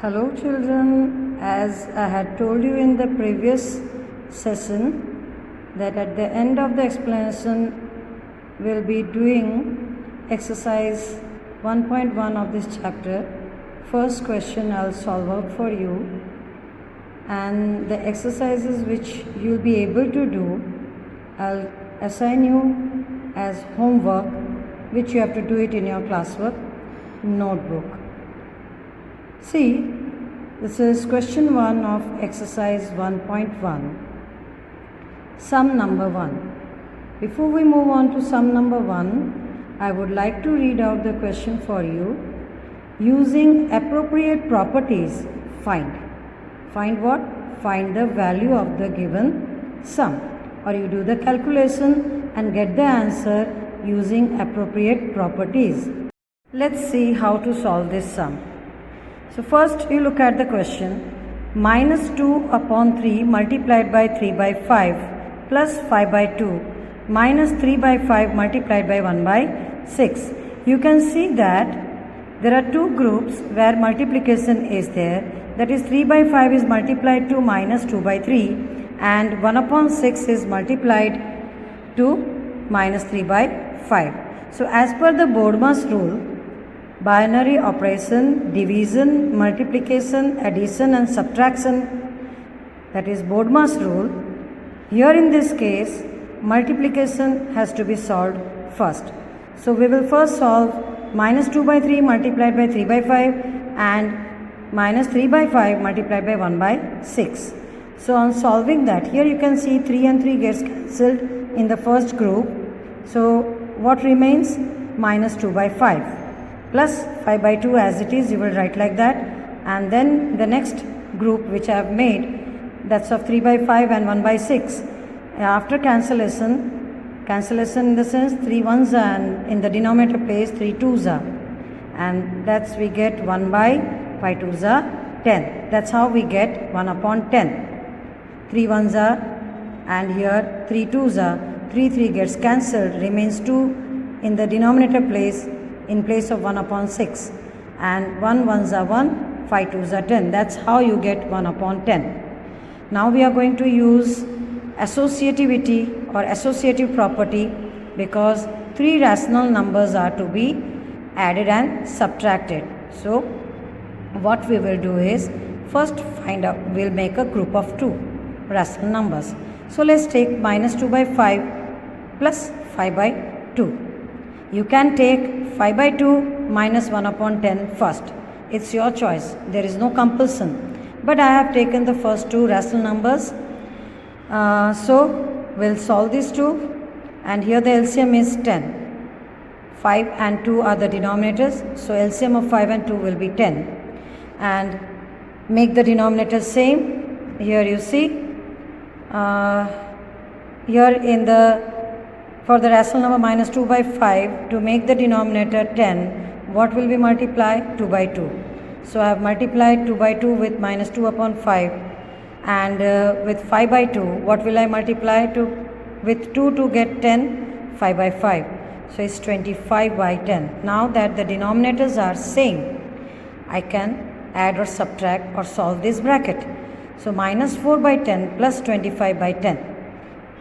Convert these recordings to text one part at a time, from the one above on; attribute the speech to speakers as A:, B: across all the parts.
A: Hello children, as I had told you in the previous session that at the end of the explanation we'll be doing exercise 1.1 of this chapter. First question I'll solve out for you, and the exercises which you'll be able to do I'll assign you as homework, which you have to do it in your classwork notebook. See, this is question 1 of exercise 1.1, sum number 1. Before we move on to sum number 1, I would like to read out the question for you. Using appropriate properties, find what? Find the value of the given sum, or you do the calculation and get the answer using appropriate properties. Let's see how to solve this sum. So first you look at the question. Minus 2 upon 3 multiplied by 3 by 5 plus 5 by 2 minus 3 by 5 multiplied by 1 by 6. You can see that there are two groups where multiplication is there. That is 3 by 5 is multiplied to minus 2 by 3 and 1 upon 6 is multiplied to minus 3 by 5. So as per the BODMAS rule, binary operation, division, multiplication, addition and subtraction, that is BODMAS rule. Here in this case, multiplication has to be solved first. So we will first solve minus 2 by 3 multiplied by 3 by 5 and minus 3 by 5 multiplied by 1 by 6. So on solving that, here you can see 3 and 3 gets cancelled in the first group. So what remains? Minus 2 by 5. Plus 5 by 2 as it is, you will write like that, and then the next group which I have made, that's of 3 by 5 and 1 by 6. After cancellation in the sense 3 ones are, and in the denominator place 3 twos are, and that's we get 1 by 5 twos are 10. That's how we get 1 upon 10. 3 ones are, and here 3 twos are, 3 gets cancelled, remains 2 in the denominator place in place of 1 upon 6, and 1 ones are 1, 5 twos are 10. That's how you get 1 upon 10. Now we are going to use associativity or associative property, because 3 rational numbers are to be added and subtracted. So what we will do is first find out, we'll make a group of 2 rational numbers. So let's take minus 2 by 5 plus 5 by 2. You can take 5 by 2 minus 1 upon 10 first. It's your choice. There is no compulsion. But I have taken the first 2 rational numbers. So we'll solve these 2. And here the LCM is 10. 5 and 2 are the denominators. So LCM of 5 and 2 will be 10. And make the denominator same. Here you see. Here in the for the rational number minus 2 by 5, to make the denominator 10, what will we multiply? 2 by 2. So I have multiplied 2 by 2 with minus 2 upon 5, and with 5 by 2, what will I multiply to with 2 to get 10? 5 by 5. So it's 25 by 10. Now that the denominators are same, I can add or subtract or solve this bracket. So minus 4 by 10 plus 25 by 10.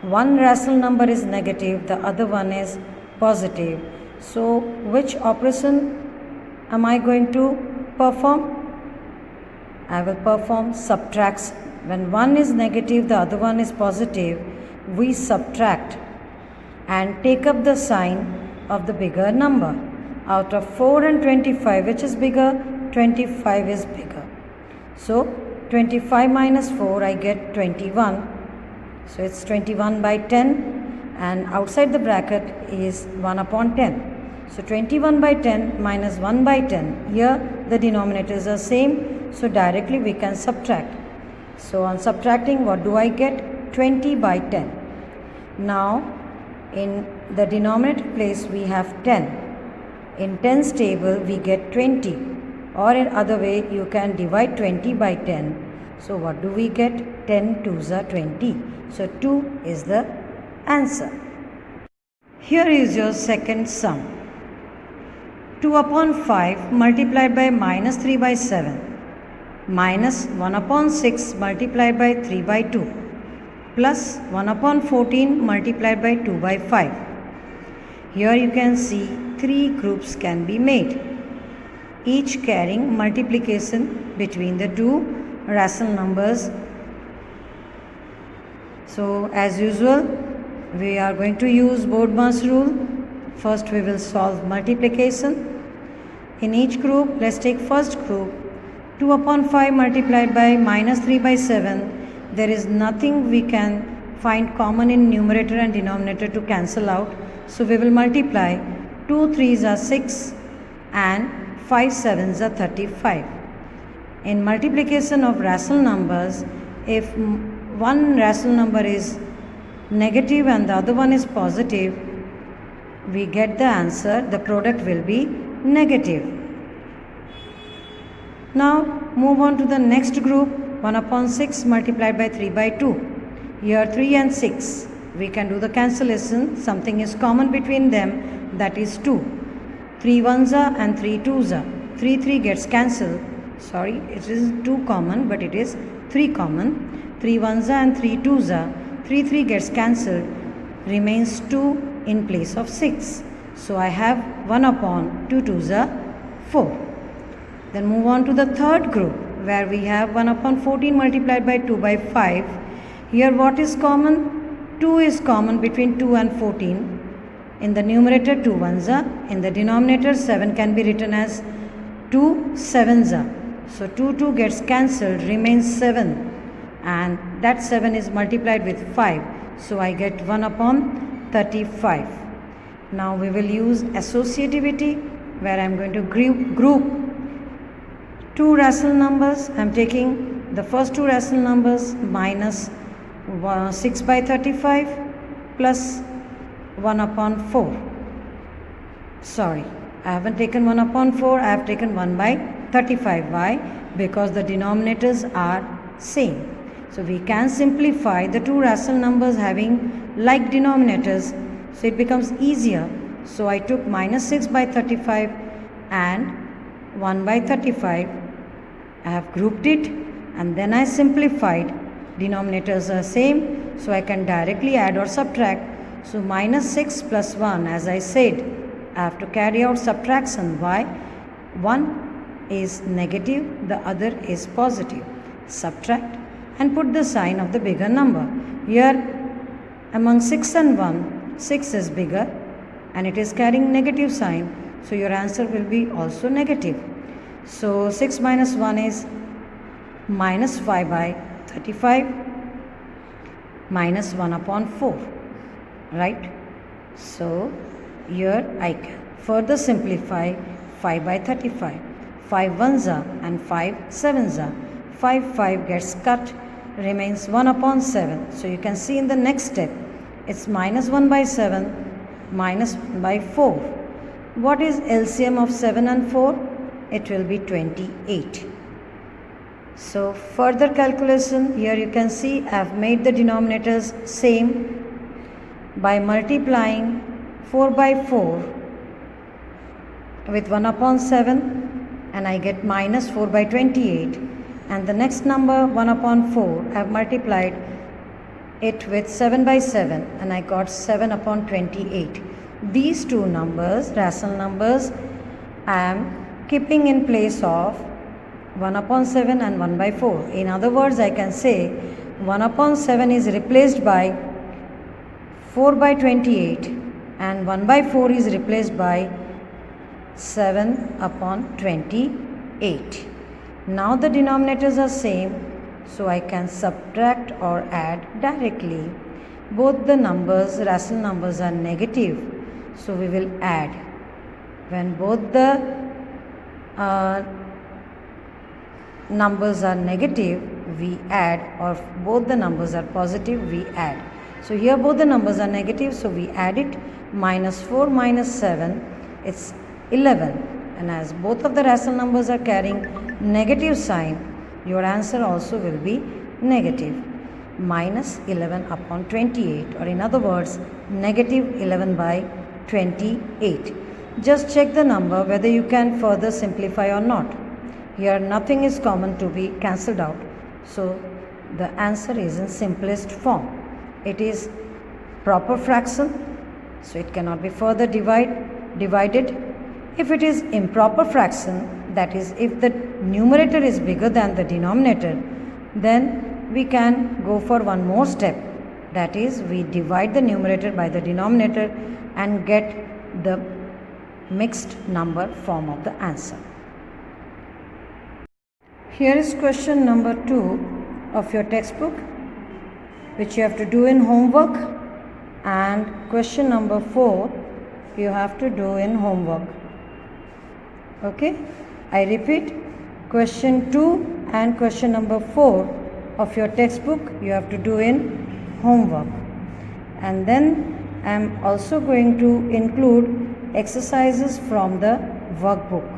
A: One rational number is negative, the other one is positive. So which operation am I going to perform? I will perform subtraction. When one is negative, the other one is positive, we subtract and take up the sign of the bigger number. Out of 4 and 25, which is bigger? 25 is bigger. So 25 minus 4, I get 21. So it's 21 by 10, and outside the bracket is 1 upon 10. So 21 by 10 minus 1 by 10. Here the denominators are same, so directly we can subtract. So on subtracting, what do I get? 20 by 10. Now in the denominator place we have 10. In 10's table we get 20, or in other way you can divide 20 by 10. So what do we get? 10 twos are 20. So 2 is the answer. Here is your second sum. 2 upon 5 multiplied by minus 3 by 7 minus 1 upon 6 multiplied by 3 by 2 plus 1 upon 14 multiplied by 2 by 5. Here you can see 3 groups can be made, each carrying multiplication between the two rational numbers. So as usual, we are going to use BODMAS rule. First we will solve multiplication. In each group, let's take first group, 2 upon 5 multiplied by minus 3 by 7. There is nothing we can find common in numerator and denominator to cancel out. So we will multiply 2 3s are 6 and 5 7s are 35. In multiplication of rational numbers, if one rational number is negative and the other one is positive, we get the answer, the product will be negative. Now move on to the next group, 1 upon 6 multiplied by 3 by 2. Here 3 and 6, we can do the cancellation. Something is common between them, that is 2. 3 1s are and 3 2s are. 3 3 gets cancelled. Sorry, it is 2 common, but it is 3 common. 3 1s are and 3 2s are. 3 3 gets cancelled. Remains 2 in place of 6. So I have 1 upon 2 2s are 4. Then move on to the third group, where we have 1 upon 14 multiplied by 2 by 5. Here what is common? 2 is common between 2 and 14. In the numerator 2 1s are. In the denominator 7 can be written as 2 7s are. So 2 2 gets cancelled, remains 7, and that 7 is multiplied with 5. So I get 1 upon 35. Now we will use associativity, where I am going to group two rational numbers. I am taking the first two rational numbers, minus 6 by 35 plus 1 upon 4. Sorry, I haven't taken 1 upon 4, I have taken 1 by 35. Why? Because the denominators are same. So we can simplify the two rational numbers having like denominators, so it becomes easier. So I took minus 6 by 35 and 1 by 35. I have grouped it and then I simplified. Denominators are same, so I can directly add or subtract. So minus 6 plus 1, as I said, I have to carry out subtraction. Why? One is negative, the other is positive. Subtract and put the sign of the bigger number. Here among 6 and 1, 6 is bigger and it is carrying negative sign. So your answer will be also negative. So 6 minus 1 is minus 5 by 35 minus 1 upon 4. Right? So here I can further simplify 5 by 35. 5 1s are and 5 7s are. 5 gets cut, remains 1 upon 7. So you can see in the next step, it's minus 1 by 7 minus 1 by 4. What is LCM of 7 and 4? It will be 28. So further calculation, here you can see I have made the denominators same by multiplying 4 by 4 with 1 upon 7, and I get minus 4 by 28. And the next number 1 upon 4, I have multiplied it with 7 by 7 and I got 7 upon 28. These two numbers, rational numbers, I am keeping in place of 1 upon 7 and 1 by 4. In other words, I can say 1 upon 7 is replaced by 4 by 28 and 1 by 4 is replaced by 7 upon 28. Now the denominators are same, so I can subtract or add directly. Both the numbers, rational numbers, are negative, so we will add. When both the numbers are negative, we add, or both the numbers are positive, we add. So here both the numbers are negative, so we add it. Minus 4 minus 7, it's 11. And as both of the rational numbers are carrying negative sign, your answer also will be negative. Minus 11 upon 28, or in other words, negative 11 by 28. Just check the number whether you can further simplify or not. Here nothing is common to be cancelled out. So the answer is in simplest form. It is proper fraction, so it cannot be further divided. If it is improper fraction, that is if the numerator is bigger than the denominator, then we can go for one more step. That is, we divide the numerator by the denominator and get the mixed number form of the answer. Here is question number 2 of your textbook, which you have to do in homework, and question number 4 you have to do in homework. Okay, I repeat, question 2 and question number 4 of your textbook you have to do in homework, and then I am also going to include exercises from the workbook.